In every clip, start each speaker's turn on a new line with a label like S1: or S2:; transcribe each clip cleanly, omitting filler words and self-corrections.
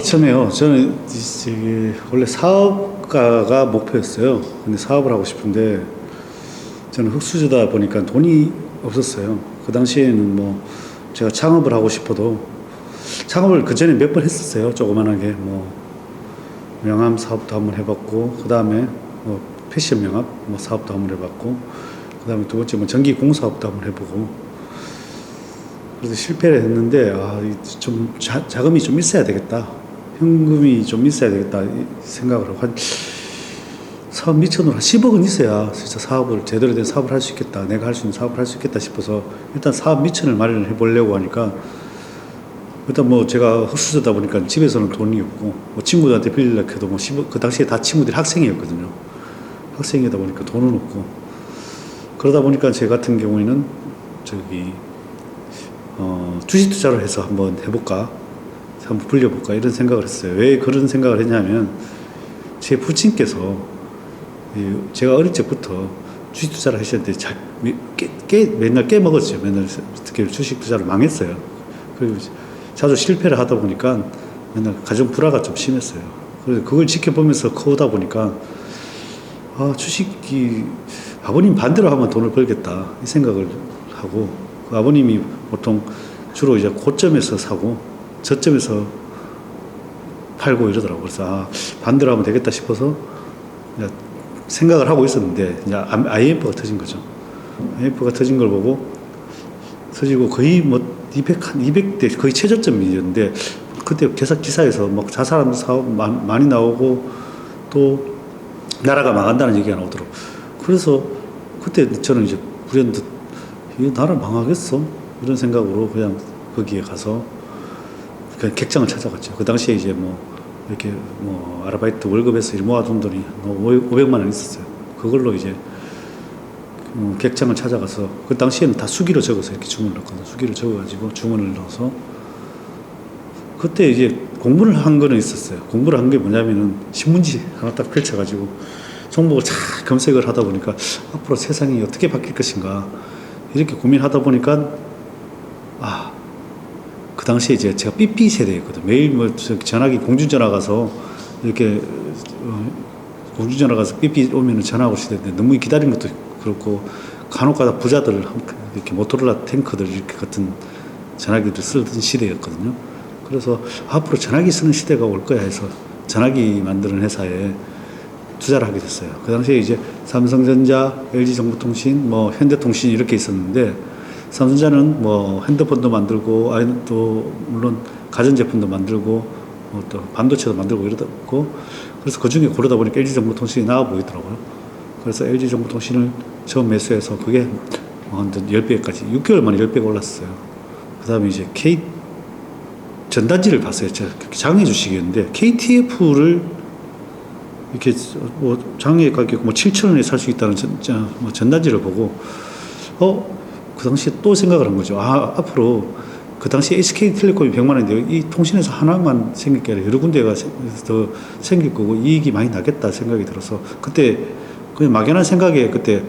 S1: 처음에요. 저는 원래 사업가가 목표였어요. 근데 사업을 하고 싶은데 저는 흙수저다 보니까 돈이 없었어요. 그 당시에는 뭐 제가 창업을 하고 싶어도 창업을 그 전에 몇 번 했었어요. 조그만하게 뭐 명함 사업도 한번 해봤고, 그 다음에 뭐 패션 명함 뭐 사업도 한번 해봤고, 그 다음에 두 번째 뭐 전기 공사업도 한번 해보고. 그래서 실패를 했는데 좀 자금이 좀 있어야 되겠다, 현금이 좀 있어야 되겠다 생각을 하고, 한 사업 미천으로 한 10억은 있어야 진짜 사업을 제대로 된 사업을 할 수 있겠다, 내가 할 수 있는 사업을 할 수 있겠다 싶어서 일단 사업 미천을 마련해 보려고 하니까, 일단 뭐 제가 흙수저다 보니까 집에서는 돈이 없고, 뭐 친구들한테 빌리려고 해도 뭐 10억, 그 당시에 다 친구들이 학생이었거든요. 학생이다 보니까 돈은 없고, 그러다 보니까 제 같은 경우에는 주식 투자를 해서 한번 해볼까, 한번 불려볼까 이런 생각을 했어요. 왜 그런 생각을 했냐면, 제 부친께서 제가 어릴 적부터 주식 투자를 하셨는데 맨날 깨먹었어요. 맨날 특히 주식 투자를 망했어요. 그리고 자주 실패를 하다 보니까 맨날 가정 불화가 좀 심했어요. 그래서 그걸 지켜보면서 커오다 보니까 주식이 아버님 반대로 하면 돈을 벌겠다 이 생각을 하고, 그 아버님이 보통 주로 이제 고점에서 사고 저점에서 팔고 이러더라고요. 그래서 반대로 하면 되겠다 싶어서 생각을 하고 있었는데, 이제 IMF가 터진 거죠. IMF가 터진 걸 보고, 터지고 거의 뭐 200대 거의 최저점이었는데, 그때 기사에서 막 자살하는 사업 많이 나오고 또 나라가 망한다는 얘기가 나오더라고요. 그래서 그때 저는 이제 불현듯 이 나라 망하겠어 이런 생각으로 그냥 거기에 가서 그냥 객장을 찾아갔죠. 그 당시에 이제 뭐 이렇게 뭐 아르바이트 월급에서 모아둔 돈이 500만 원 있었어요. 그걸로 이제 객장을 찾아가서, 그 당시에는 다 수기로 적어서 이렇게 주문을 넣거든요. 수기로 적어가지고 주문을 넣어서, 그때 이제 공부를 한 거는 있었어요. 공부를 한 게 뭐냐면은 신문지 하나 딱 펼쳐가지고 종목을 잘 검색을 하다 보니까 앞으로 세상이 어떻게 바뀔 것인가 이렇게 고민하다 보니까 그 당시에 이제 제가 삐삐 세대였거든요. 매일 뭐 전화기 공중전화 가서 이렇게 공중전화 가서 삐삐 오면은 전화하고 시대인데, 너무 기다린 것도 그렇고 간혹가다 부자들 이렇게 모토로라 탱커들 이렇게 같은 전화기를 쓰던 시대였거든요. 그래서 앞으로 전화기 쓰는 시대가 올 거야 해서 전화기 만드는 회사에 투자를 하게 됐어요. 그 당시에 이제 삼성전자, LG정보통신, 뭐 현대통신 이렇게 있었는데, 삼성전자는 뭐 핸드폰도 만들고 또 물론 가전제품도 만들고 또 반도체도 만들고 이러고, 그래서 그 중에 고르다 보니까 LG정보통신이 나와 보이더라고요. 그래서 LG정보통신을 처음 매수해서 그게 한 10배까지 6개월 만에 10배가 올랐어요. 그 다음에 이제 전단지를 봤어요. 제가 장애 주식이었는데 KTF를 이렇게 뭐 장애 가격 뭐 7,000원에 살 수 있다는 전단지를 보고 그 당시에 또 생각을 한 거죠. 앞으로 그 당시 SK텔레콤이 100만 원인데 이 통신에서 하나만 생길 게 아니라 여러 군데가 더 생길 거고 이익이 많이 나겠다 생각이 들어서, 그때 그냥 막연한 생각에 그때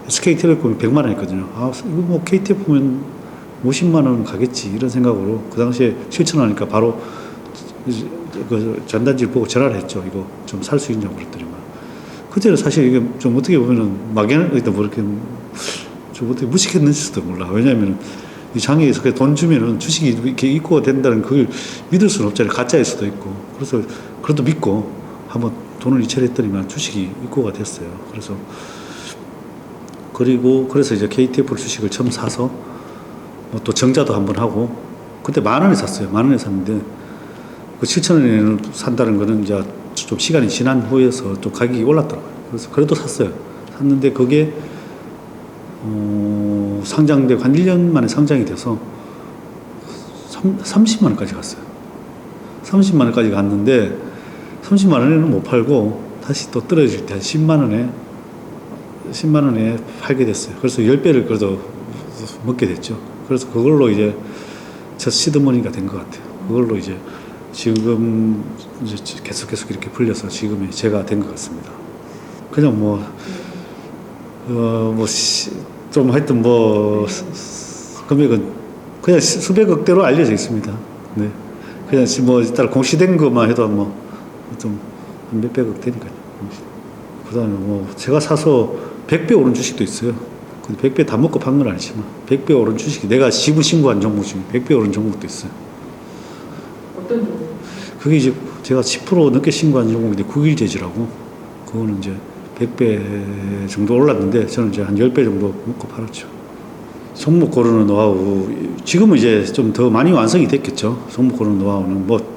S1: SK텔레콤이 100만 원이었거든요. 이거 뭐 KTF면 50만 원 가겠지 이런 생각으로 그 당시에 7,000원 하니까 바로 그 전단지를 보고 전화를 했죠. 이거 좀 살 수 있냐고 그랬더니만, 그때는 사실 이게 좀 어떻게 보면은 막연한 뭐 이렇게 좀 어떻게 무식했는지도 몰라. 왜냐하면 이 장애에서 돈 주면은 주식이 이렇게 입고가 된다는 그걸 믿을 수는 없잖아요. 가짜일 수도 있고. 그래서 그래도 믿고 한번 돈을 이체했더니만 주식이 입고가 됐어요. 그래서 이제 KTF 주식을 처음 사서 또 정자도 한번 하고, 그때 10,000원에 샀어요. 10,000원에 샀는데 그 7,000원에 산다는 거는 이제 좀 시간이 지난 후에서 좀 가격이 올랐더라고요. 그래서 그래도 샀어요. 샀는데 그게 상장되고 한 1년 만에 상장이 돼서 30만 원까지 갔어요. 30만 원까지 갔는데 30만 원에는 못 팔고 다시 또 떨어질 때 한 10만 원에 팔게 됐어요. 그래서 10배를 그래도 먹게 됐죠. 그래서 그걸로 이제 첫 시드머니가 된 것 같아요. 그걸로 이제 지금 이제 계속 이렇게 풀려서 지금의 제가 된 것 같습니다. 그냥 좀 하여튼 금액은 그냥 수백억대로 알려져 있습니다. 네. 그냥 뭐 일단 공시된 것만 해도 뭐 좀 몇백억 되니까요. 그다음에 뭐 제가 사서 100배 오른 주식도 있어요. 근데 100배 다 먹고 판 건 아니지만 100배 오른 주식이 내가 지분 신고한 종목 중에 100배 오른 종목도 있어요.
S2: 어떤 종목?
S1: 그게 이제 제가 10% 넘게 신고한 종목인데 국일재지라고 그거는 이제 100배 정도 올랐는데 저는 이제 한 10배 정도 먹고 팔았죠. 종목 고르는 노하우 지금은 이제 좀 더 많이 완성이 됐겠죠. 종목 고르는 노하우는 뭐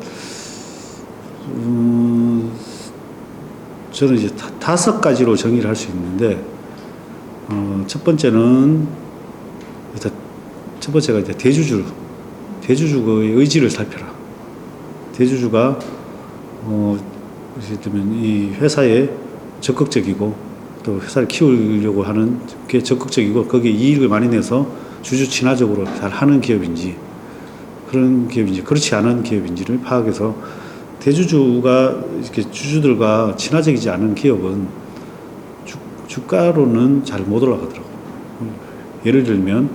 S1: 저는 이제 5가지로 정의를 할 수 있는데 첫 번째는 일단 첫 번째가 이제 대주주의 의지를 살펴라. 대주주가 예를 들면 이 회사에 적극적이고 또 회사를 키우려고 하는 게 적극적이고 거기에 이익을 많이 내서 주주 친화적으로 잘 하는 기업인지 그런 기업인지 그렇지 않은 기업인지를 파악해서 대주주가 이렇게 주주들과 친화적이지 않은 기업은 주가로는 잘 못 올라가더라고요. 예를 들면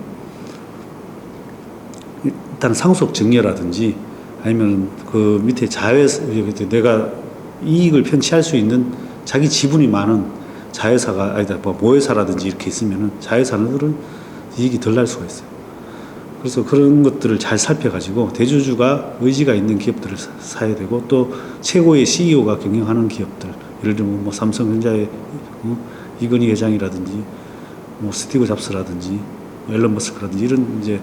S1: 일단 상속 증여라든지 아니면 그 밑에 자회사 내가 이익을 편취할 수 있는 자기 지분이 많은 자회사가 아니다 뭐 모회사라든지 이렇게 있으면은 자회사들은 이익이 덜 날 수가 있어요. 그래서 그런 것들을 잘 살펴가지고 대주주가 의지가 있는 기업들을 사야 되고 또 최고의 CEO가 경영하는 기업들 예를 들면 뭐 삼성전자의 이건희 회장이라든지 뭐 스티브 잡스라든지 앨런 머스크라든지 이런 이제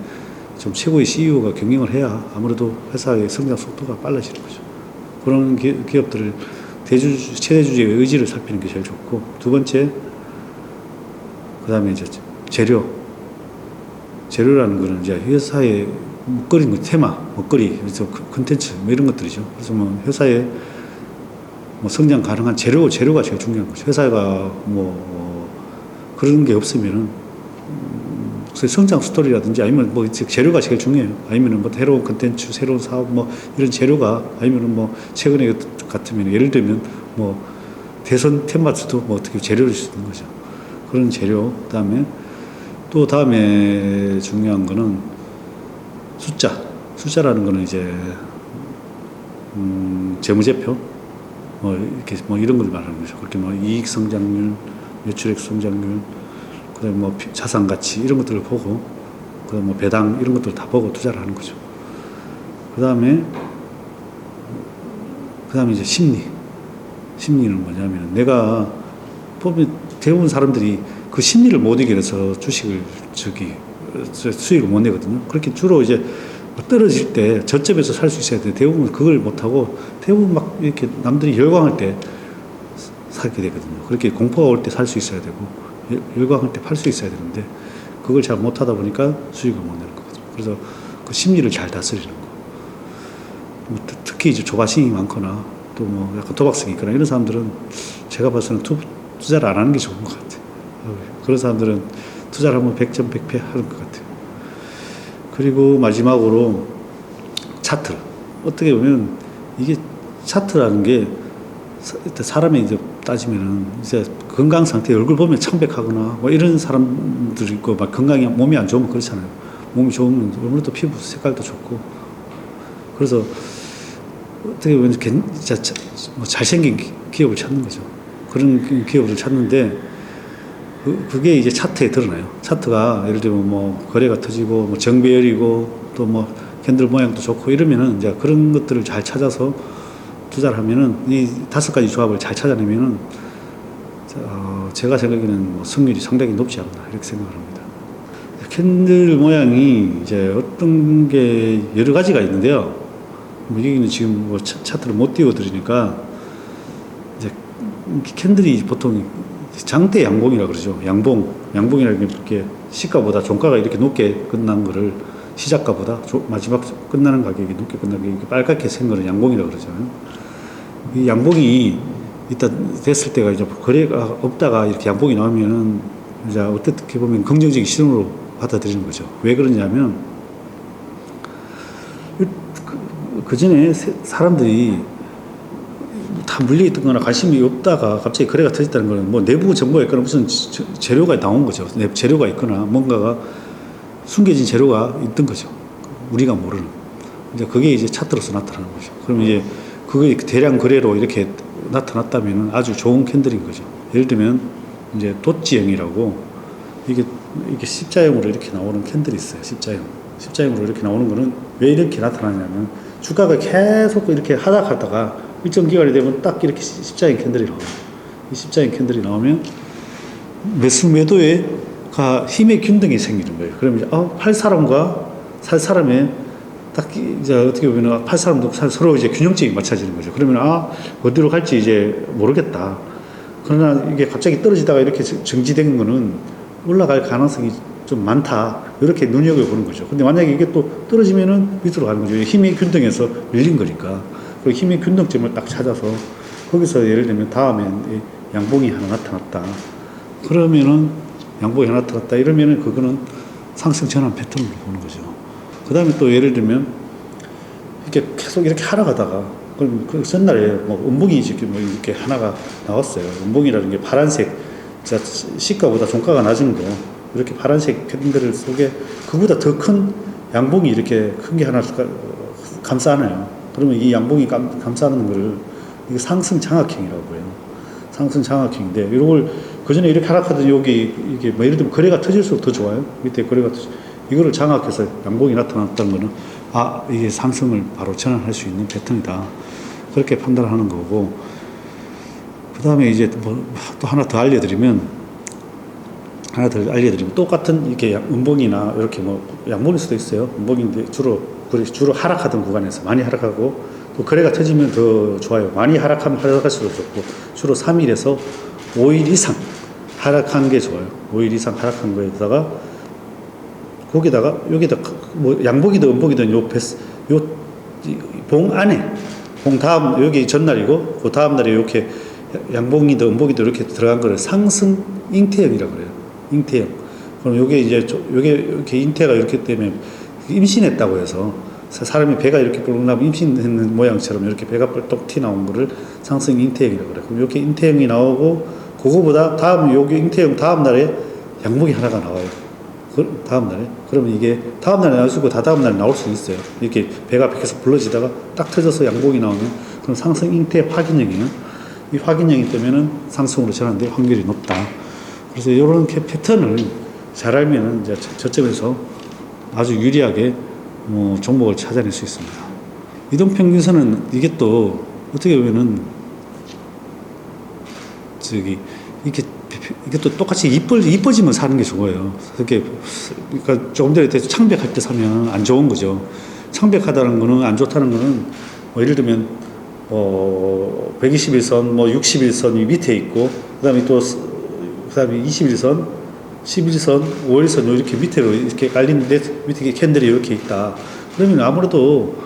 S1: 좀 최고의 CEO가 경영을 해야 아무래도 회사의 성장 속도가 빨라지는 거죠. 그런 기업들을 최대주주의 의지를 살피는 게 제일 좋고 두 번째 그다음에 이제 재료라는 거는 이제 회사의 먹거리, 테마, 먹거리, 그래서 컨텐츠 뭐 이런 것들이죠. 그래서 뭐 회사의 뭐 성장 가능한 재료가 제일 중요한 거죠. 회사가 뭐 그런 게 없으면은 성장 스토리라든지 아니면 뭐 재료가 제일 중요해요. 아니면은 뭐 새로운 컨텐츠, 새로운 사업 뭐 이런 재료가 아니면은 뭐 최근에 같으면 예를 들면 뭐 대선 테마주도 뭐 어떻게 재료를 줄 수 있는 거죠. 그런 재료 그다음에 또 다음에 중요한 거는 숫자라는 거는 이제 재무제표 뭐 이렇게 뭐 이런 걸 말하는 거죠. 그렇게 뭐 이익 성장률, 매출액 성장률, 그다음에 뭐 자산 가치 이런 것들을 보고 그다음 뭐 배당 이런 것들 다 보고 투자를 하는 거죠. 그다음에 이제 심리는 뭐냐면 내가 보면 대부분 사람들이 그 심리를 못 이겨내서 주식을 수익을 못 내거든요. 그렇게 주로 이제 떨어질 때 저점에서 살 수 있어야 돼. 대부분 그걸 못 하고 대부분 막 이렇게 남들이 열광할 때 사게 되거든요. 그렇게 공포가 올 때 살 수 있어야 되고 열광할 때 팔 수 있어야 되는데 그걸 잘 못 하다 보니까 수익을 못 내는 거거든요. 그래서 그 심리를 잘 다스리는 거. 뭐 특히 이제 조바심이 많거나 또 뭐 약간 도박성이 있거나 이런 사람들은 제가 봐서는 투자를 안 하는 게 좋은 것 같아요. 그런 사람들은 투자를 하면 100점 100패 하는 것 같아요. 그리고 마지막으로 차트. 어떻게 보면 이게 차트라는 게 사람이 이제 따지면은 이제 건강 상태 얼굴 보면 청백하거나 뭐 이런 사람들 있고 막 건강이 몸이 안 좋으면 그렇잖아요. 몸이 좋으면 아무래도 피부 색깔도 좋고 그래서 어떻게 보면 진짜 뭐 잘생긴 기업을 찾는 거죠. 그런 기업을 찾는데 그게 이제 차트에 드러나요. 차트가 예를 들면 뭐 거래가 터지고 뭐 정배열이고 또 뭐 캔들 모양도 좋고 이러면은 이제 그런 것들을 잘 찾아서 투자를 하면은 이 5가지 조합을 잘 찾아내면은 제가 생각에는 뭐 승률이 상당히 높지 않나 이렇게 생각을 합니다. 캔들 모양이 이제 어떤 게 여러 가지가 있는데요. 여기는 지금 뭐 차트를 못 띄워드리니까 이제 캔들이 보통 장대 양봉이라 그러죠. 양봉이라는 게 이렇게 시가보다 종가가 이렇게 높게 끝난 거를 시작가보다 마지막 끝나는 가격이 높게 끝난 게 이렇게 빨갛게 생 거는 양봉이라 그러잖아요. 이 양봉이 일단 됐을 때가 이제 거래가 없다가 이렇게 양봉이 나오면은 이제 어떻게 보면 긍정적인 신호로 받아들이는 거죠. 왜 그러냐면 그 전에 사람들이 다 물려있던 거나 관심이 없다가 갑자기 거래가 터졌다는 거는 뭐 내부 정보가 있거나 무슨 재료가 나온 거죠. 재료가 있거나 뭔가가 숨겨진 재료가 있던 거죠. 우리가 모르는. 이제 그게 이제 차트로서 나타나는 거죠. 그럼 이제 그게 대량 거래로 이렇게 나타났다면 아주 좋은 캔들인 거죠. 예를 들면 이제 도찌형이라고 이게 십자형으로 이렇게 나오는 캔들이 있어요. 십자형으로 이렇게 나오는 거는 왜 이렇게 나타나냐면 주가가 계속 이렇게 하락하다가 일정 기간이 되면 딱 이렇게 십자형 캔들이 나와요. 이 십자형 캔들이 나오면 매수 매도에가 힘의 균등이 생기는 거예요. 그러면 이제 팔 사람과 살 사람의 딱 이제 어떻게 보면 팔 사람도 서로 이제 균형점이 맞춰지는 거죠. 그러면 어디로 갈지 이제 모르겠다. 그러나 이게 갑자기 떨어지다가 이렇게 정지된 거는 올라갈 가능성이 좀 많다. 이렇게 눈여겨보는 거죠. 근데 만약에 이게 또 떨어지면은 밑으로 가는 거죠. 힘의 균등에서 밀린 거니까. 그 힘의 균등점을 딱 찾아서 거기서 예를 들면 다음에 양봉이 하나 나타났다. 그러면은 양봉이 하나 나타났다. 이러면은 그거는 상승 전환 패턴으로 보는 거죠. 그 다음에 또 예를 들면 이렇게 계속 이렇게 하락하다가 그럼 그 전날에 뭐 음봉이 이렇게 하나가 나왔어요. 음봉이라는 게 파란색, 시가보다 종가가 낮은 거 이렇게 파란색 캔들 속에 그보다 더 큰 양봉이 이렇게 큰 게 하나 감싸네요. 그러면 이 양봉이 감싸는 거를 이거 상승 장악형이라고 해요. 상승 장악형인데 이걸 그 전에 이렇게 하락하던 여기 이게 뭐 예를 들면 거래가 터질수록 더 좋아요. 밑에 거래가 이거를 장악해서 양봉이 나타났다는 거는 이게 상승을 바로 전환할 수 있는 패턴이다. 그렇게 판단하는 거고, 그 다음에 이제 뭐 또 하나 더 알려드리면, 똑같은 이렇게 음봉이나 이렇게 뭐 양봉일 수도 있어요. 음봉인데 주로 하락하던 구간에서 많이 하락하고, 또 거래가 터지면 더 좋아요. 많이 하락하면 하락할수록 좋고, 주로 3일에서 5일 이상 하락한 게 좋아요. 5일 이상 하락한 거에다가, 거기다가 여기다 뭐 양봉이든 음봉이든 요 봉 안에 봉 다음 여기 전날이고 그 다음 날에 이렇게 양봉이든 음봉이든 이렇게 들어간 거를 상승 잉태형이라고 그래요. 잉태형. 그럼 요게 이렇게 잉태가 이렇게 되면 임신했다고 해서 사람이 배가 이렇게 뿔 나면 임신했는 모양처럼 이렇게 배가 뻘떡 튀 나온 거를 상승 잉태형이라고 그래요. 그럼 이렇게 잉태형이 나오고 그거보다 다음 요게 잉태형 다음 날에 양봉이 하나가 나와요. 다음 날에. 그러면 이게 다음 날에 나올 수 있고 다다음 날에 나올 수 있어요. 이렇게 배가 계속 불러지다가 딱 터져서 양봉이 나오면 그럼 상승 잉태 확인형이에요. 이 확인형이 되면은 상승으로 전환될 확률이 높다. 그래서 이런 패턴을 잘 알면은 이제 저점에서 아주 유리하게 종목을 찾아낼 수 있습니다. 이동평균선은 이게 또 어떻게 보면은 이게 또 똑같이 이뻐지면 사는 게 좋아요. 그러니까 조금 전에 창백할 때 사면 안 좋은 거죠. 창백하다는 거는 안 좋다는 거는 뭐 예를 들면 121선, 뭐 61선이 밑에 있고 그다음에 21선, 11선, 5일선 이렇게 밑으로 이렇게 깔리는데 밑에 캔들이 이렇게 있다. 그러면 아무래도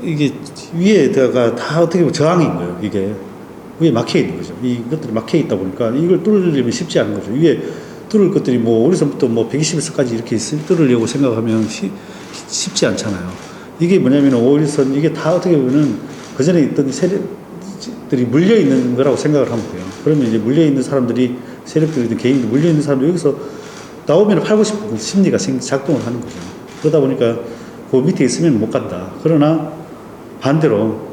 S1: 이게 위에다가 다 어떻게 보면 저항인 거예요. 이게. 위에 막혀 있는 거죠. 이것들이 막혀 있다 보니까 이걸 뚫으려면 쉽지 않은 거죠. 위에 뚫을 것들이 뭐 어디서부터 뭐 121선까지 이렇게 뚫으려고 생각하면 쉽지 않잖아요. 이게 뭐냐면 5일선 이게 다 어떻게 보면은 그 전에 있던 세력들이 물려 있는 거라고 생각을 하면 돼요. 그러면 이제 물려 있는 사람들이 세력들이든 개인들 물려 있는 사람들 여기서 나오면 팔고 싶은 심리가 작동을 하는 거죠. 그러다 보니까 그 밑에 있으면 못 간다. 그러나 반대로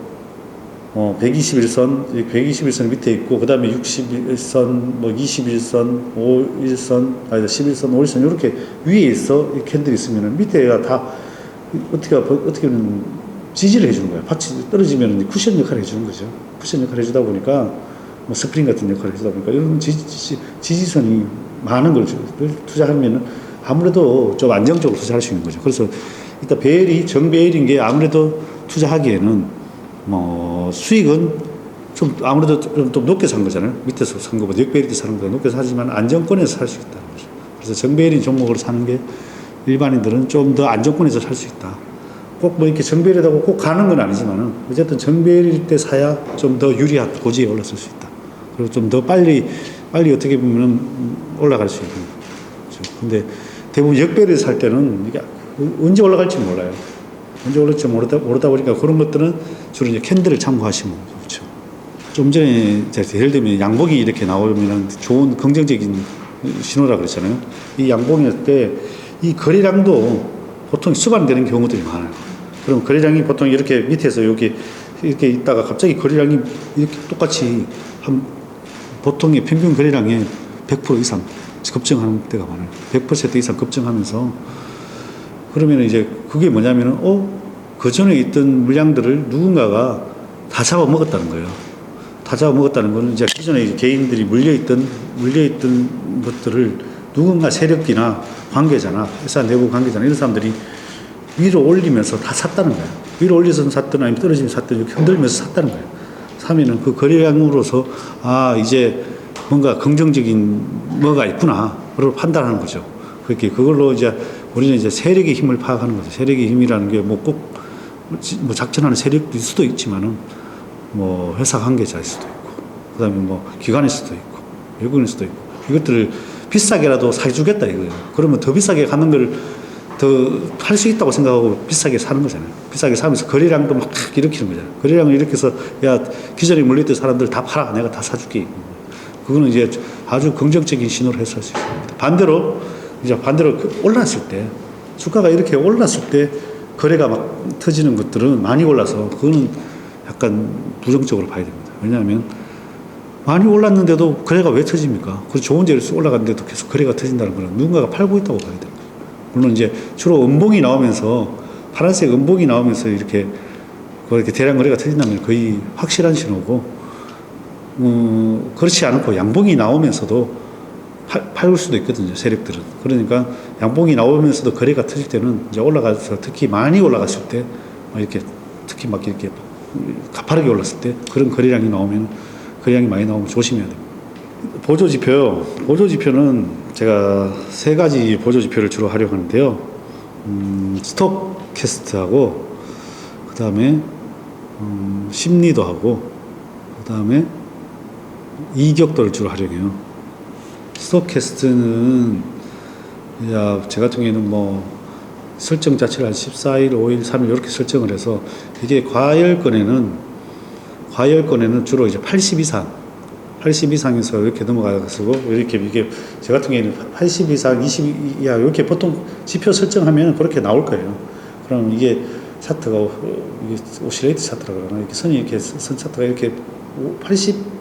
S1: 121선 밑에 있고, 그 다음에 61선, 뭐 21선, 5일선, 11선, 5일선, 이렇게 위에 있어, 이 캔들이 있으면은 밑에가 다, 어떻게 보면 지지를 해주는 거야. 밭이 떨어지면 쿠션 역할을 해주는 거죠. 쿠션 역할을 해주다 보니까, 뭐 스프링 같은 역할을 해주다 보니까, 이런 지지선이 많은 걸 투자하면은 아무래도 좀 안정적으로 투자할 수 있는 거죠. 그래서 일단 정배열인 게 아무래도 투자하기에는 수익은 좀 아무래도 좀 높게 산 거잖아요. 밑에서 산 거보다 역배열이 사는 거보다 높게 사지만 안정권에서 살 수 있다는 거죠. 그래서 정배열인 종목을 사는 게 일반인들은 좀 더 안정권에서 살 수 있다. 꼭 뭐 이렇게 정배열이라고 꼭 가는 건 아니지만은 어쨌든 정배열일 때 사야 좀 더 유리한 고지에 올랐을 수 있다. 그리고 좀 더 빨리 어떻게 보면은 올라갈 수 있는 거죠. 근데 대부분 역배열을 살 때는 이게 언제 올라갈지 몰라요. 언제 올랐지 모르다 보니까 그런 것들은 주로 이제 캔들을 참고하시면 좋죠. 좀 전에 예를 들면 양봉이 이렇게 나오면 좋은 긍정적인 신호라 그랬잖아요. 이 양봉일 때 이 거래량도 보통 수반되는 경우들이 많아요. 그럼 거래량이 보통 이렇게 밑에서 여기 이렇게 있다가 갑자기 거래량이 이렇게 똑같이 한 보통의 평균 거래량의 100% 이상 급증하는 때가 많아요. 100% 이상 급증하면서 그러면 이제 그게 뭐냐면은 그 전에 있던 물량들을 누군가가 다 잡아먹었다는 거예요. 다 잡아먹었다는 거는 이제 기존에 개인들이 물려있던 것들을 누군가 세력이나 관계자나 회사 내부 관계자나 이런 사람들이 위로 올리면서 다 샀다는 거예요. 위로 올려서 샀든 아니면 떨어지면 샀든 이렇게 흔들면서 샀다는 거예요. 사면은 그 거래량으로서 이제 뭔가 긍정적인 뭐가 있구나. 그걸 판단하는 거죠. 그렇게 그걸로 이제 우리는 이제 세력의 힘을 파악하는 거죠. 세력의 힘이라는 게 뭐 꼭 뭐 작전하는 세력일 수도 있지만은 뭐 회사 관계자일 수도 있고, 그다음에 뭐 기관일 수도 있고, 외국인일 수도 있고, 이것들을 비싸게라도 사주겠다 이거예요. 그러면 더 비싸게 가는 걸 더 할 수 있다고 생각하고 비싸게 사는 거잖아요. 비싸게 사면서 거래량도 막 일으키는 거잖아요. 거래량을 일으켜서 야 기존에 물렸던 사람들 다 팔아, 내가 다 사줄게. 그거는 이제 아주 긍정적인 신호를 해석할 수 있습니다. 반대로 올랐을 때 주가가 이렇게 올랐을 때 거래가 막 터지는 것들은 많이 올라서 그거는 약간 부정적으로 봐야 됩니다. 왜냐하면 많이 올랐는데도 거래가 왜 터집니까? 그 좋은 재료 올라갔는데도 계속 거래가 터진다는 거는 누군가가 팔고 있다고 봐야 됩니다. 물론 이제 주로 음봉이 나오면서 파란색 음봉이 나오면서 이렇게 대량 거래가 터진다면 거의 확실한 신호고, 그렇지 않고 양봉이 나오면서도 팔 수도 있거든요, 세력들은. 그러니까 양봉이 나오면서도 거래가 터질 때는 이제 올라가서 특히 많이 올라갔을 때 이렇게 특히 막 이렇게 가파르게 올랐을 때 그런 거래량이 나오면 거래량이 많이 나오면 조심해야 됩니다. 보조지표는 제가 세 가지 보조지표를 주로 활용하는데요. 스톡캐스트하고 그 다음에 심리도하고 그 다음에 이격도를 주로 활용해요. 스톡캐스트는 제 같은 경우에는 뭐 설정 자체를 한 14일, 5일, 3일 이렇게 설정을 해서 이게 과열권에는 주로 이제 80 이상에서 이렇게 넘어가서 이렇게 이게 제 같은 경우에는 80 이상, 20 이하 이렇게 보통 지표 설정하면 그렇게 나올 거예요. 그럼 이게 차트가 이게 오실레이트 차트라고 그러나 이렇게 선이 이렇게 선 차트가 이렇게 80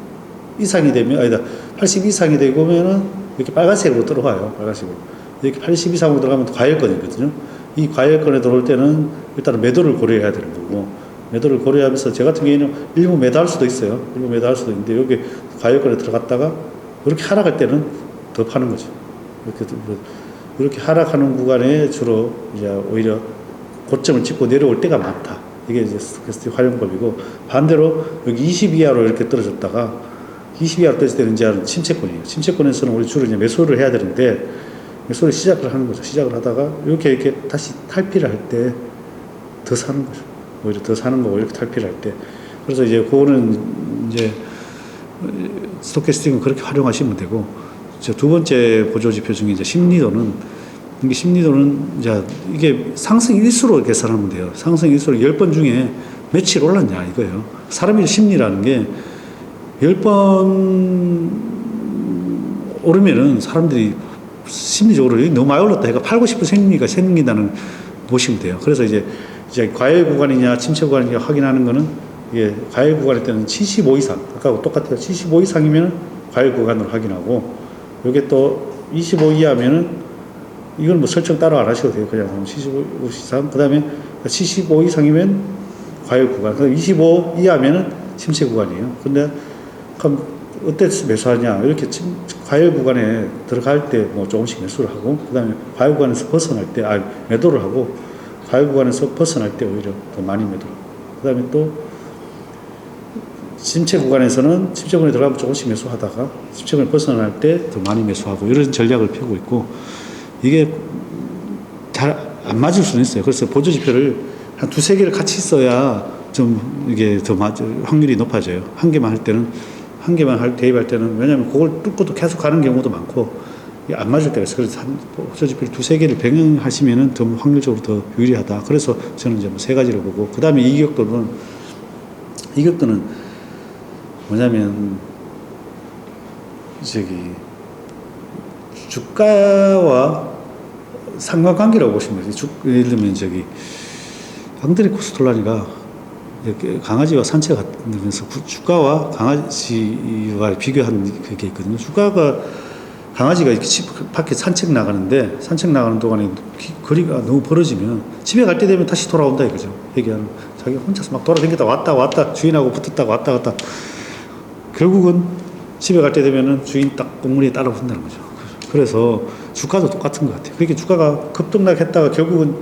S1: 이상이 되면, 80 이상이 되면은 이렇게 빨간색으로 들어와요. 빨간색으로. 이렇게 80 이상으로 들어가면 과열권이거든요. 이 과열권에 들어올 때는 일단은 매도를 고려해야 되는 거고, 매도를 고려하면서 제 같은 경우에는 일부 매도할 수도 있어요. 일부 매도할 수도 있는데, 여기 과열권에 들어갔다가 이렇게 하락할 때는 더 파는 거죠. 이렇게 하락하는 구간에 주로 이제 오히려 고점을 찍고 내려올 때가 많다. 이게 이제 스토캐스틱 활용법이고, 반대로 여기 20 이하로 이렇게 떨어졌다가 20 이하로 떨어질 때는 이제 침체권이에요. 침체권에서는 우리 주로 이제 매수를 해야 되는데, 매수를 시작을 하는 거죠. 시작을 하다가 이렇게 다시 탈피를 할 때 더 사는 거죠. 오히려 더 사는 거고, 이렇게 탈피를 할 때. 그래서 이제 그거는 이제 스토캐스틱은 그렇게 활용하시면 되고, 이제 두 번째 보조지표 중에 이제 심리도는 이게 상승 일수로 계산하면 돼요. 상승 일수로 10번 중에 며칠 올랐냐 이거예요. 사람의 심리라는 게 10번 오르면은 사람들이 심리적으로 너무 많이 올랐다 해가 팔고 싶은 생리가 생긴다는 보시면 돼요. 그래서 이제 과열 구간이냐 침체 구간이냐 확인하는 거는 이게 과열 구간일 때는 75 이상, 아까 똑같아요. 75 이상이면 과열 구간으로 확인하고, 요게 또 25 이하면은 이건 뭐 설정 따로 안 하셔도 돼요. 그냥 75 이상, 그 다음에 75 이상이면 과열 구간, 25 이하면은 침체 구간이에요. 근데 그럼 어때 매수하냐? 이렇게 과열 구간에 들어갈 때 뭐 조금씩 매수를 하고, 그 다음에 과열 구간에서 벗어날 때, 매도를 하고, 과열 구간에서 벗어날 때 오히려 더 많이 매도를 하고, 그 다음에 또 침체 구간에서는 침체 구간에 들어가면 조금씩 매수하다가 침체 구간에 벗어날 때 더 많이 매수하고, 이런 전략을 펴고 있고, 이게 잘 안 맞을 수는 있어요. 그래서 보조지표를 한 두세 개를 같이 써야 좀 이게 더 확률이 높아져요. 한 개만 대입할 때는, 왜냐하면 그걸 뚫고도 계속 가는 경우도 많고, 이게 안 맞을 때가 있어요. 그래서 보조지표를 두세 개를 병행하시면은 더 확률적으로 더 유리하다. 그래서 저는 이제 뭐 세 가지를 보고, 그 다음에 이격도는 뭐냐면, 주가와 상관관계라고 보시면 돼요. 예를 들면 강들의 코스톨라니가 이렇게 강아지와 산책하면서 주가와 강아지와 비교한 그게 있거든요. 주가가 강아지가 이렇게 밖에 산책 나가는데 산책 나가는 동안에 거리가 너무 벌어지면 집에 갈 때 되면 다시 돌아온다 이거죠. 얘기하는 자기가 혼자서 막 돌아다니다 왔다 주인하고 붙었다가 왔다 갔다 결국은 집에 갈 때 되면은 주인 딱 꽁무니에 따라붙는다는 거죠. 그래서 주가도 똑같은 것 같아요. 그렇게 주가가 급등락했다가 결국은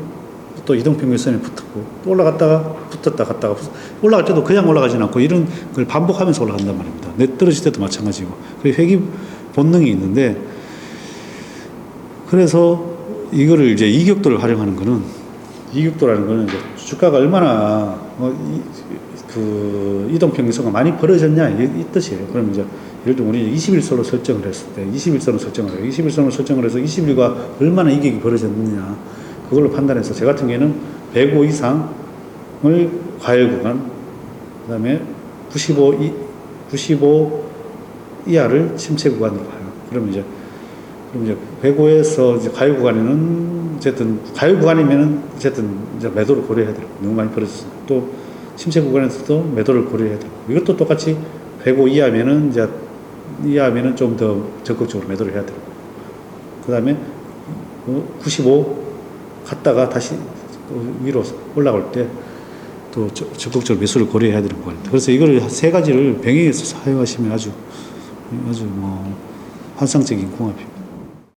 S1: 또 이동평균선에 붙었고 또 올라갔다가 붙었다 갔다가 올라갈 때도 그냥 올라가진 않고 이런 걸 반복하면서 올라간단 말입니다. 내 떨어질 때도 마찬가지고. 그리고 회귀 본능이 있는데 그래서 이거를 이제 이격도를 활용하는 거는 이격도라는 거는 이제 주가가 얼마나 그 이동평균선가 많이 벌어졌냐 이 뜻이에요. 그럼 이제 예를 들면 우리 21선으로 설정을 했을 때 21선을 설정을 해요. 21선을 설정을 해서 21과 얼마나 이격이 벌어졌느냐 그걸로 판단해서 제 같은 경우에는 105 이상을 과열 구간 그 다음에 95 이하를 침체 구간으로 봐요. 그럼 이제 105에서 이제 과열 구간에는 어쨌든 과열 구간이면은 어쨌든 이제 매도를 고려해야 돼요. 너무 많이 벌어졌어요. 또 침체 구간에서도 매도를 고려해야 되고 이것도 똑같이 105 이하면은 좀 더 적극적으로 매도를 해야 되고 그 다음에 95 갔다가 다시 위로 올라올 때 또 적극적으로 매수를 고려해야 되는 거예요. 그래서 이걸 세 가지를 병행해서 사용하시면 아주 뭐 환상적인 궁합입니다.